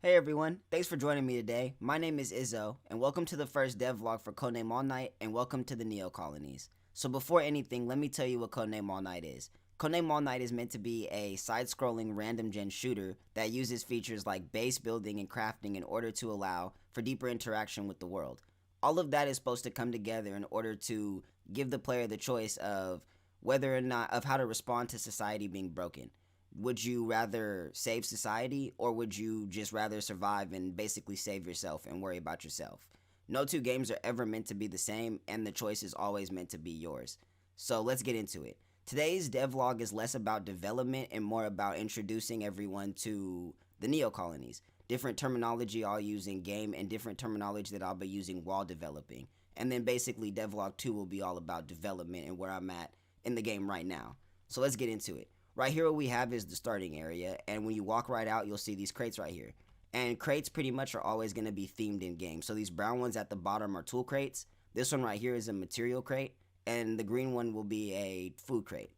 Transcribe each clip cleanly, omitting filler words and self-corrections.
Hey everyone, thanks for joining me today. My name is Izzo, and welcome to the first devlog for CodeName AllNight, and welcome to the Neo-Colonies. So before anything, let me tell you what CodeName AllNight is. CodeName AllNight is meant to be a side-scrolling random gen shooter that uses features like base building and crafting in order to allow for deeper interaction with the world. All of that is supposed to come together in order to give the player the choice of whether or not of how to respond to society being broken. Would you rather save society, or would you just rather survive and basically save yourself and worry about yourself? No two games are ever meant to be the same, and the choice is always meant to be yours. So let's get into it. Today's devlog is less about development and more about introducing everyone to the Neo-Colonies. Different terminology I'll use in game and different terminology that I'll be using while developing. And then basically devlog 2 will be all about development and where I'm at in the game right now. So let's get into it. Right here, what we have is the starting area, and when you walk right out, you'll see these crates right here. And crates pretty much are always going to be themed in game. So these brown ones at the bottom are tool crates. This one right here is a material crate, and the green one will be a food crate.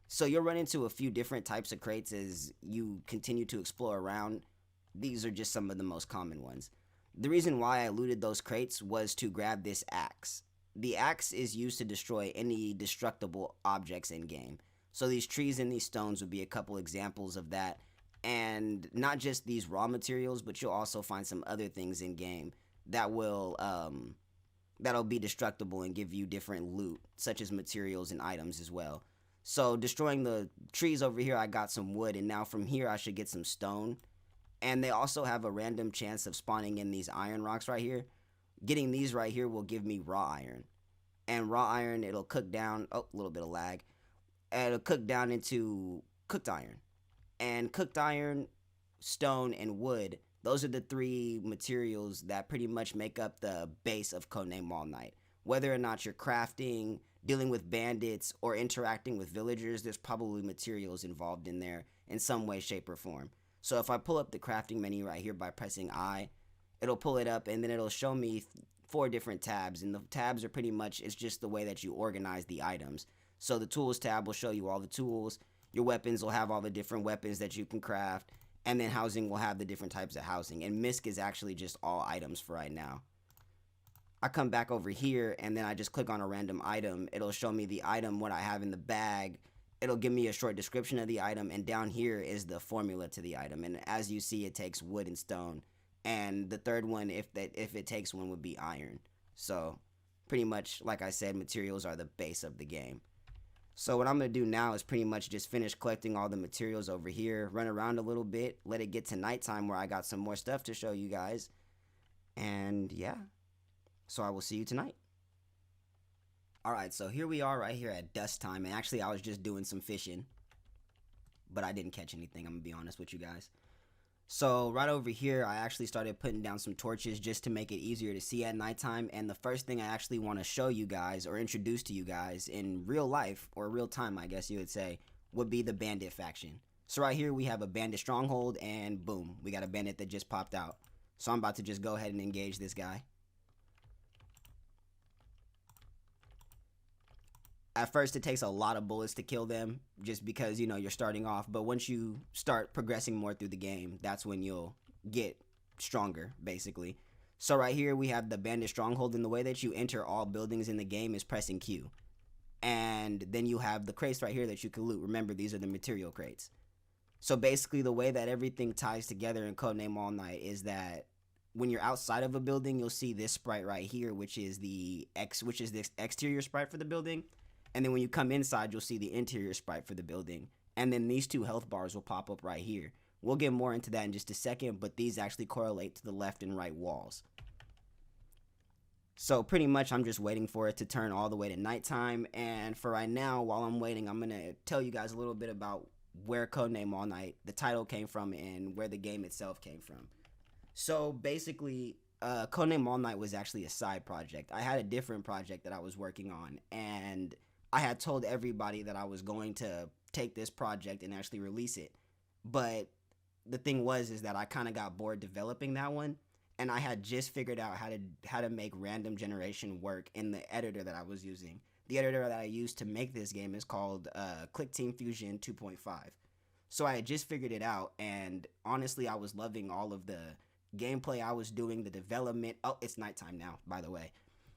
So you'll run into a few different types of crates as you continue to explore around. These are just some of the most common ones. The reason why I looted those crates was to grab this axe. The axe is used to destroy any destructible objects in game. So these trees and these stones would be a couple examples of that. And not just these raw materials, but you'll also find some other things in game that that'll be destructible and give you different loot, such as materials and items as well. So destroying the trees over here, I got some wood, and now from here I should get some stone. And they also have a random chance of spawning in these iron rocks right here. Getting these right here will give me raw iron. And raw iron, it'll cook down, oh, a little bit of lag. It'll cook down into cooked iron. And cooked iron, stone, and wood, those are the three materials that pretty much make up the base of CodeName AllNight. Whether or not you're crafting, dealing with bandits, or interacting with villagers, there's probably materials involved in there in some way, shape, or form. So if I pull up the crafting menu right here by pressing I, it'll pull it up, and then it'll show me 4 different tabs. And the tabs are pretty much, it's just the way that you organize the items. So the tools tab will show you all the tools. Your weapons will have all the different weapons that you can craft. And then housing will have the different types of housing. And misc is actually just all items for right now. I come back over here and then I just click on a random item. It'll show me the item, what I have in the bag. It'll give me a short description of the item. And down here is the formula to the item. And as you see, it takes wood and stone. And the third one, if it takes one, would be iron. So pretty much, like I said, materials are the base of the game. So what I'm going to do now is pretty much just finish collecting all the materials over here, run around a little bit, let it get to nighttime where I got some more stuff to show you guys. And yeah, so I will see you tonight. Alright, so here we are right here at dusk time, and actually I was just doing some fishing, but I didn't catch anything, I'm going to be honest with you guys. So right over here, I actually started putting down some torches just to make it easier to see at nighttime. And the first thing I actually want to show you guys or introduce to you guys in real life, or real time, I guess you would say, would be the Bandit faction. So right here we have a Bandit Stronghold, and boom, we got a bandit that just popped out. So I'm about to just go ahead and engage this guy. At first it takes a lot of bullets to kill them just because, you know, you're starting off, but once you start progressing more through the game, that's when you'll get stronger, basically. So right here we have the Bandit Stronghold, and the way that you enter all buildings in the game is pressing Q. And then you have the crates right here that you can loot. Remember, these are the material crates. So basically the way that everything ties together in CodeName AllNight is that when you're outside of a building, you'll see this sprite right here, which is the exterior sprite for the building. And then when you come inside, you'll see the interior sprite for the building. And then these 2 health bars will pop up right here. We'll get more into that in just a second, but these actually correlate to the left and right walls. So pretty much I'm just waiting for it to turn all the way to nighttime. And for right now, while I'm waiting, I'm going to tell you guys a little bit about where CodeName AllNight, the title, came from and where the game itself came from. So basically, CodeName AllNight was actually a side project. I had a different project that I was working on, and I had told everybody that I was going to take this project and actually release it. But the thing is that I kind of got bored developing that one, and I had just figured out how to make random generation work in the editor that I was using. The editor that I used to make this game is called ClickTeam Fusion 2.5. So I had just figured it out, and honestly, I was loving all of the gameplay I was doing, the development. Oh, it's nighttime now, by the way.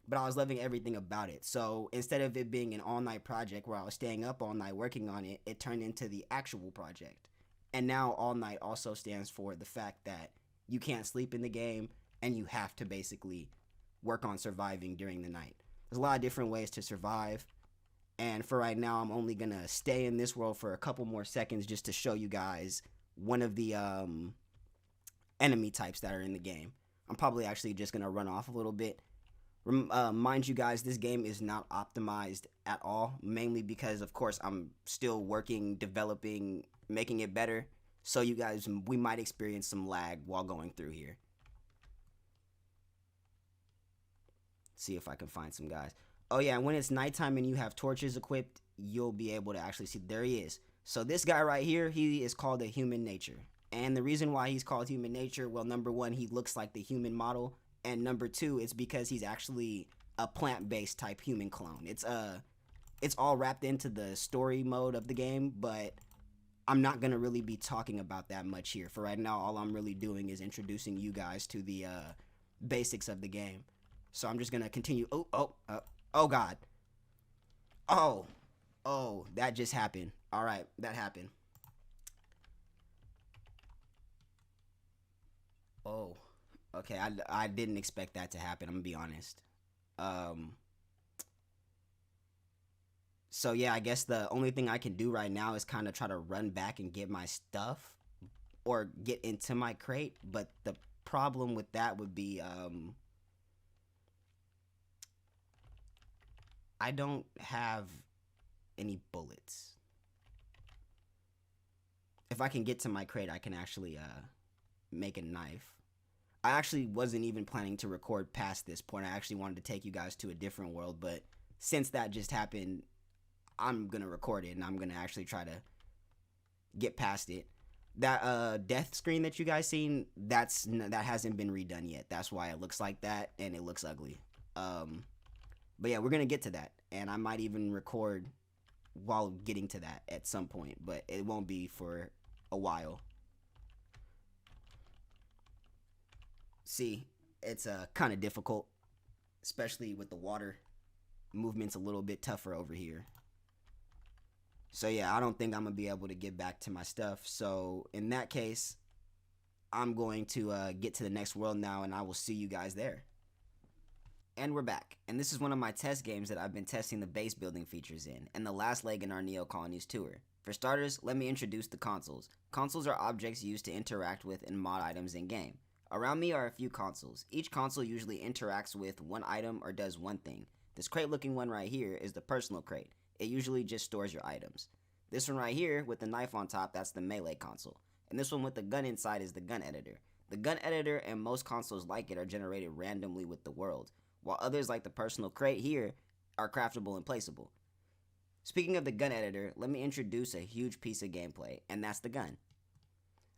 But I was loving everything about it. So instead of it being an all night project where I was staying up all night working on it, it turned into the actual project. And now all night also stands for the fact that you can't sleep in the game and you have to basically work on surviving during the night. There's a lot of different ways to survive. And for right now, I'm only going to stay in this world for a couple more seconds just to show you guys one of the enemy types that are in the game. I'm probably actually just going to run off a little bit. Mind you guys, this game is not optimized at all, mainly because, of course, I'm still working, developing, making it better. So you guys, we might experience some lag while going through here. See if I can find some guys. Oh yeah, when it's nighttime and you have torches equipped, you'll be able to actually see. There he is. So this guy right here, he is called a human nature. And the reason why he's called human nature, well, number one, he looks like the human model. And number two, it's because he's actually a plant-based type human clone. It's all wrapped into the story mode of the game, but I'm not going to really be talking about that much here. For right now, all I'm really doing is introducing you guys to the basics of the game. So I'm just going to continue. Oh, God. Oh, that just happened. All right, that happened. Oh, okay. I didn't expect that to happen. I'm going to be honest. So yeah, I guess the only thing I can do right now is kind of try to run back and get my stuff or get into my crate. But the problem with that would be I don't have any bullets. If I can get to my crate, I can actually make a knife. I actually wasn't even planning to record past this point. I actually wanted to take you guys to a different world, but since that just happened, I'm gonna record it and I'm gonna actually try to get past it. That death screen that you guys seen, that hasn't been redone yet. That's why it looks like that and it looks ugly. But yeah, we're gonna get to that, and I might even record while getting to that at some point, but it won't be for a while. See, it's kind of difficult, especially with the water. Movement's a little bit tougher over here. So yeah, I don't think I'm gonna be able to get back to my stuff. So in that case, I'm going to get to the next world now, and I will see you guys there. And we're back, and this is one of my test games that I've been testing the base building features in, and the last leg in our Neo-Colonies tour. For starters, let me introduce the consoles. Consoles are objects used to interact with and mod items in game. Around me are a few consoles. Each console usually interacts with one item or does one thing. This crate looking one right here is the personal crate. It usually just stores your items. This one right here with the knife on top, that's the melee console. And this one with the gun inside is the gun editor. The gun editor and most consoles like it are generated randomly with the world, while others like the personal crate here are craftable and placeable. Speaking of the gun editor, let me introduce a huge piece of gameplay, and that's the gun.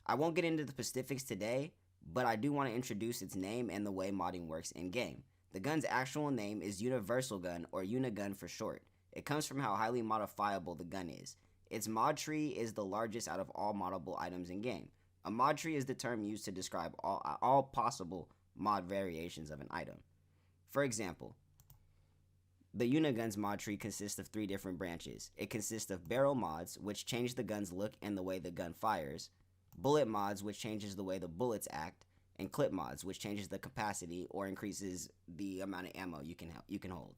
I won't get into the specifics today, but I do want to introduce its name and the way modding works in game. The gun's actual name is Universal Gun, or Unigun for short. It comes from how highly modifiable the gun is. Its mod tree is the largest out of all moddable items in game. A mod tree is the term used to describe all possible mod variations of an item. For example, the Unigun's mod tree consists of 3 different branches. It consists of barrel mods, which change the gun's look and the way the gun fires, bullet mods, which changes the way the bullets act, and clip mods, which changes the capacity or increases the amount of ammo you can hold.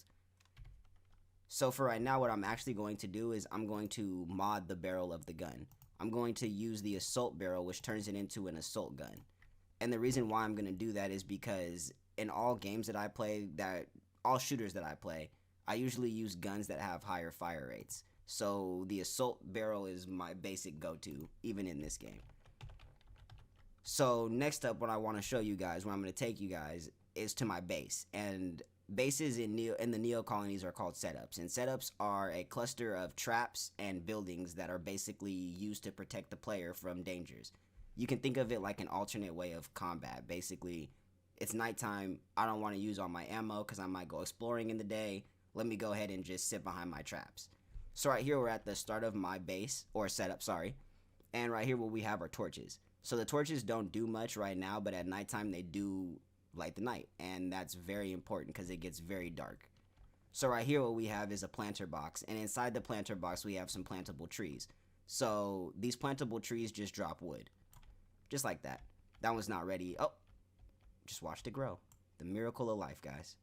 So for right now, what I'm actually going to do is I'm going to mod the barrel of the gun. I'm going to use the assault barrel, which turns it into an assault gun. And the reason why I'm going to do that is because in all games that I play, all shooters that I play, I usually use guns that have higher fire rates. So the assault barrel is my basic go-to, even in this game. So next up, what I want to show you guys, where I'm going to take you guys, is to my base. And bases in the Neo-Colonies are called setups. And setups are a cluster of traps and buildings that are basically used to protect the player from dangers. You can think of it like an alternate way of combat. Basically, it's nighttime. I don't want to use all my ammo because I might go exploring in the day. Let me go ahead and just sit behind my traps. So right here, we're at the start of my base, or setup, sorry. And right here, what we have are torches. So the torches don't do much right now, but at nighttime they do light the night, and that's very important because it gets very dark. So right here what we have is a planter box, and inside the planter box we have some plantable trees. So these plantable trees just drop wood. Just like that. That one's not ready. Oh, just watched it grow. The miracle of life, guys.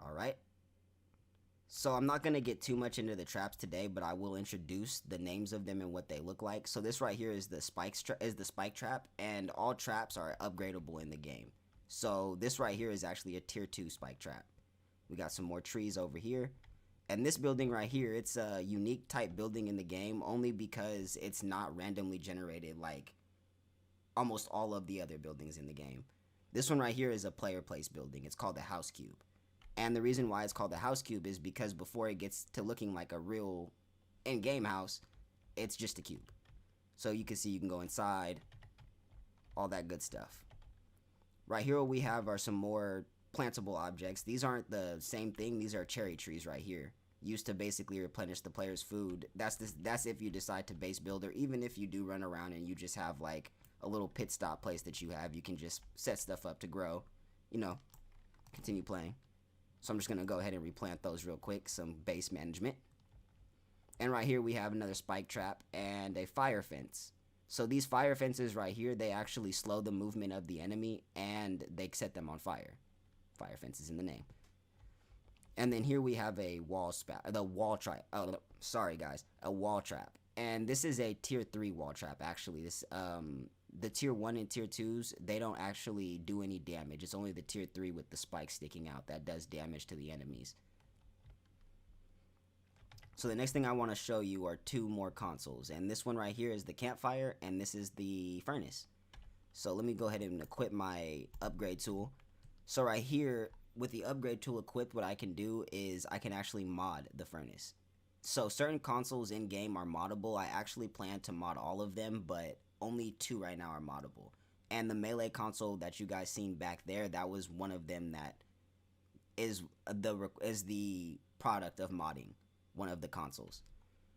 Alright. So I'm not going to get too much into the traps today, but I will introduce the names of them and what they look like. So this right here is the spike trap, and all traps are upgradable in the game. So this right here is actually a tier 2 spike trap. We got some more trees over here. And this building right here, it's a unique type building in the game only because it's not randomly generated like almost all of the other buildings in the game. This one right here is a player place building. It's called the house cube. And the reason why it's called the house cube is because before it gets to looking like a real in-game house, it's just a cube. So you can see you can go inside, all that good stuff. Right here what we have are some more plantable objects. These aren't the same thing. These are cherry trees right here, used to basically replenish the player's food. That's if you decide to base build, or even if you do run around and you just have like a little pit stop place that you have, you can just set stuff up to grow, you know, continue playing. So I'm just going to go ahead and replant those real quick, some base management. And right here we have another spike trap and a fire fence. So these fire fences right here, they actually slow the movement of the enemy and they set them on fire. Fire fence is in the name. And then here we have a wall trap. Oh, sorry guys, a wall trap. And this is a tier 3 wall trap actually. This the tier 1 and tier 2s, they don't actually do any damage. It's only the tier 3 with the spikes sticking out that does damage to the enemies. So the next thing I want to show you are 2 more consoles, and this one right here is the Campfire, and this is the furnace. So let me go ahead and equip my upgrade tool. So right here with the upgrade tool equipped, what I can do is I can actually mod the furnace. So certain consoles in game are moddable. I actually plan to mod all of them, but only 2 right now are moddable. And the melee console that you guys seen back there, that was one of them that is the product of modding one of the consoles.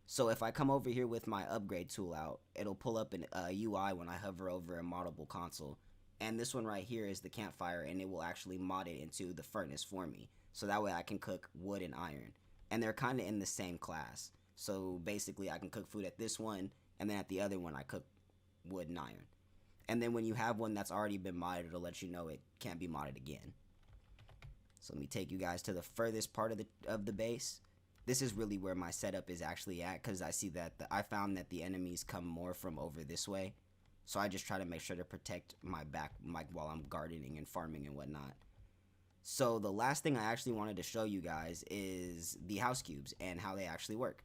So if I come over here with my upgrade tool out, it'll pull up an UI when I hover over a moddable console. And this one right here is the Campfire, and it will actually mod it into the furnace for me. So that way I can cook wood and iron. And they're kind of in the same class. So basically I can cook food at this one, and then at the other one I cook wood and iron. And then when you have one that's already been modded, it'll let you know it can't be modded again. So let me take you guys to the furthest part of the base. This is really where my setup is actually at, because I see that I found that the enemies come more from over this way. So I just try to make sure to protect my back while I'm gardening and farming and whatnot. So the last thing I actually wanted to show you guys is the house cubes and how they actually work.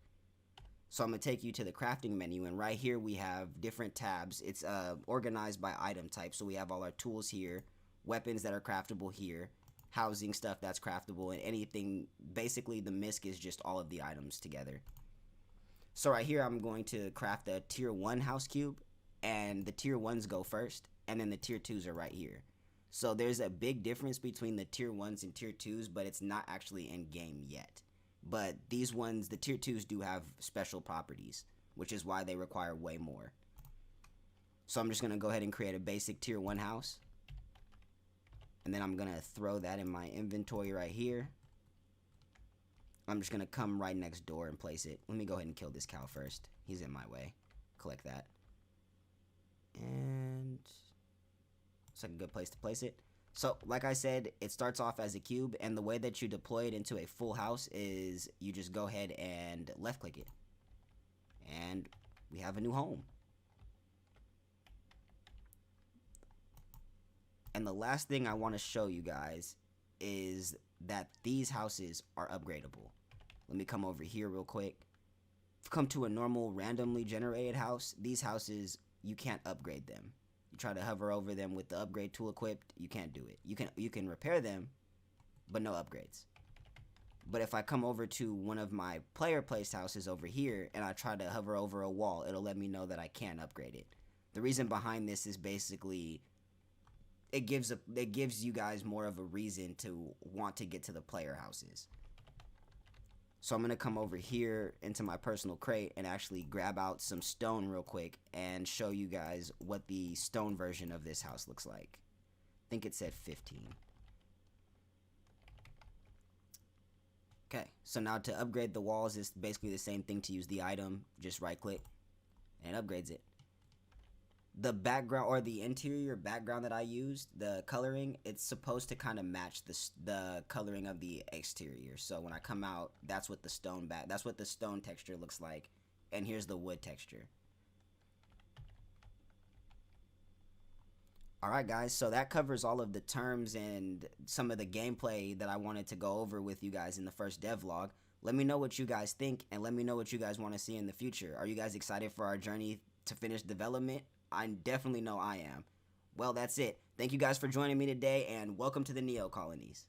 So I'm going to take you to the crafting menu, and right here we have different tabs. It's organized by item type. So we have all our tools here, weapons that are craftable here, housing stuff that's craftable, and anything. Basically the misc is just all of the items together. So right here I'm going to craft a tier 1 house cube, and the tier 1s go first, and then the tier 2s are right here. So there's a big difference between the tier 1s and tier 2s, but it's not actually in game yet. But these ones, the tier 2s, do have special properties, which is why they require way more. So I'm just going to go ahead and create a basic tier 1 house. And then I'm going to throw that in my inventory right here. I'm just going to come right next door and place it. Let me go ahead and kill this cow first. He's in my way. Collect that. And it's like a good place to place it. So, like I said, it starts off as a cube, and the way that you deploy it into a full house is you just go ahead and left click it. And we have a new home. And the last thing I want to show you guys is that these houses are upgradable. Let me come over here real quick. If you come to a normal randomly generated house, these houses, you can't upgrade them. You try to hover over them with the upgrade tool equipped, you can't do it. You can repair them, but no upgrades. But if I come over to one of my player placed houses over here and I try to hover over a wall, it'll let me know that I can upgrade it. The reason behind this is basically it gives you guys more of a reason to want to get to the player houses. So I'm going to come over here into my personal crate and actually grab out some stone real quick and show you guys what the stone version of this house looks like. I think it said 15. Okay, so now to upgrade the walls, it's basically the same thing to use the item. Just right click and it upgrades it. The background or the interior background that I used, the coloring, it's supposed to kind of match the coloring of the exterior. So when I come out, that's what the stone texture looks like, and here's the wood texture. Alright guys, so that covers all of the terms and some of the gameplay that I wanted to go over with you guys in the first devlog. Let me know what you guys think, and let me know what you guys want to see in the future. Are you guys excited for our journey to finish development? I definitely know I am. Well, that's it. Thank you guys for joining me today, and welcome to the Neo-Colonies.